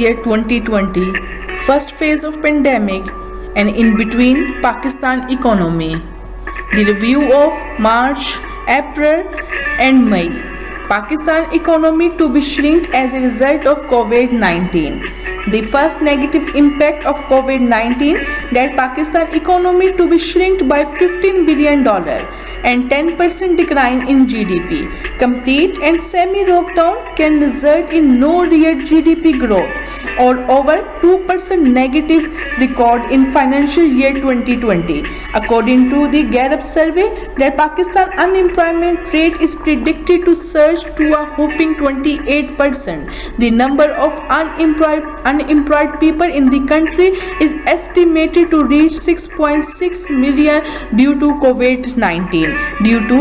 year 2020, first phase of pandemic, and in between Pakistan economy. The review of March, April, and May. Pakistan economy to be shrink as a result of COVID-19. The first negative impact of COVID-19 that Pakistan economy to be shrinked by $15 billion and 10% decline in GDP. Complete and semi-lockdown can result in no real GDP growth or over 2% negative record in financial year 2020. According to the Gallup survey, that Pakistan unemployment rate is predicted to surge to a whopping 28%. The number of unemployed people in the country is estimated to reach 6.6 million due to COVID-19. Due to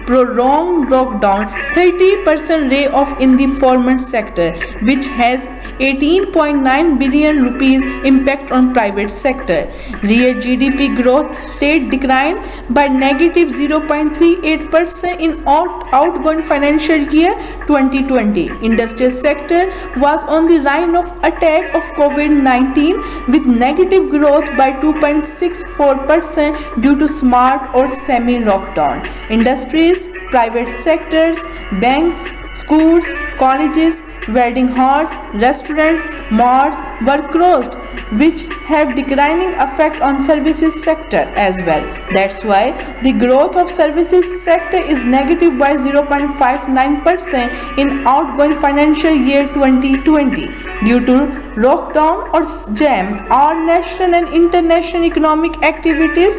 prolonged lockdown, 30% layoff in the formal sector, which has 18.9 billion rupees impact on private sector. Real GDP growth rate declined by negative 0.38% in outgoing financial year 2020. Industrial sector was on the line of attack of COVID-19 with negative growth by 2.64% due to smart or semi-lockdown. Industries, private sectors, banks, schools, colleges, wedding halls, restaurants, malls were closed, which have declining effect on services sector as well. That's why the growth of services sector is negative by 0.59% in outgoing financial year 2020 due to lockdown or jam. All national and international economic activities,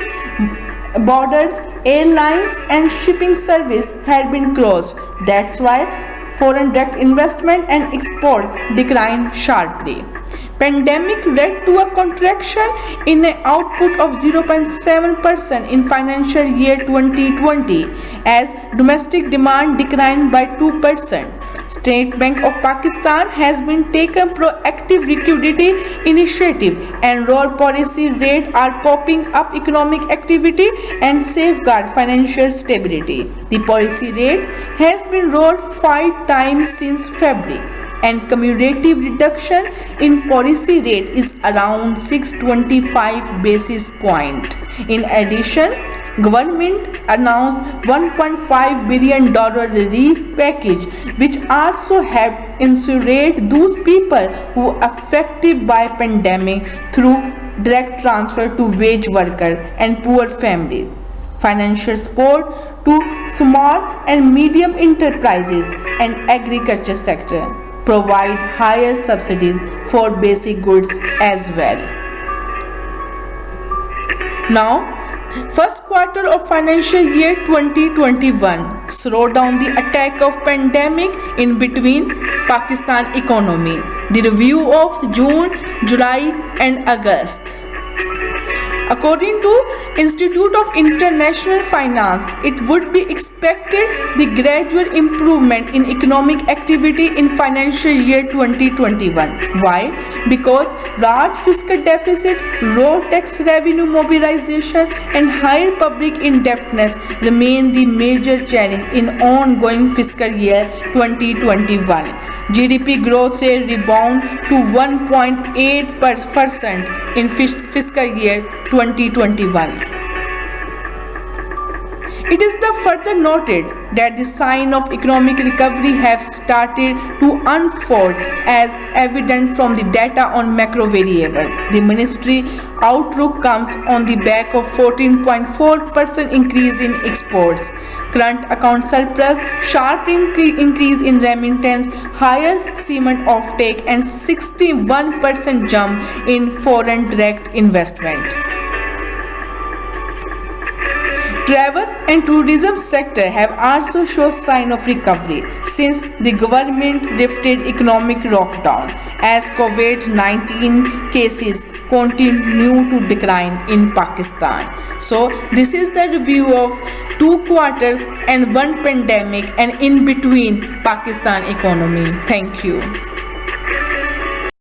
borders, airlines and shipping service had been closed. That's why foreign direct investment and export declined sharply. Pandemic led to a contraction in the output of 0.7% in financial year 2020 as domestic demand declined by 2%. State Bank of Pakistan has been taken proactive liquidity initiative and roll policy rates are popping up economic activity and safeguard financial stability. The policy rate has been rolled 5 times since February and cumulative reduction in policy rate is around 625 basis point. In addition, government announced $1.5 billion relief package which also helped insulate those people who are affected by pandemic through direct transfer to wage workers and poor families. Financial support to small and medium enterprises and agriculture sector provide higher subsidies for basic goods as well. Now, first quarter of financial year 2021 slow down the attack of pandemic in between Pakistan economy. The review of June, July and August. According to Institute of International Finance, it would be expected the gradual improvement in economic activity in financial year 2021. Why? Because large fiscal deficit, low tax revenue mobilization and higher public indebtedness remain the major challenge in ongoing fiscal year 2021. GDP growth rate rebound to 1.8% in fiscal year 2021. It is the further noted that the sign of economic recovery have started to unfold as evident from the data on macro variables. The ministry outlook comes on the back of 14.4% increase in exports, current account surplus, sharp increase in remittance, higher cement offtake and 61% jump in foreign direct investment. Travel and tourism sector have also shown sign of recovery since the government lifted economic lockdown as COVID-19 cases continue to decline in Pakistan. So this is the review of 2 quarters and 1 pandemic and in between Pakistan economy. Thank you.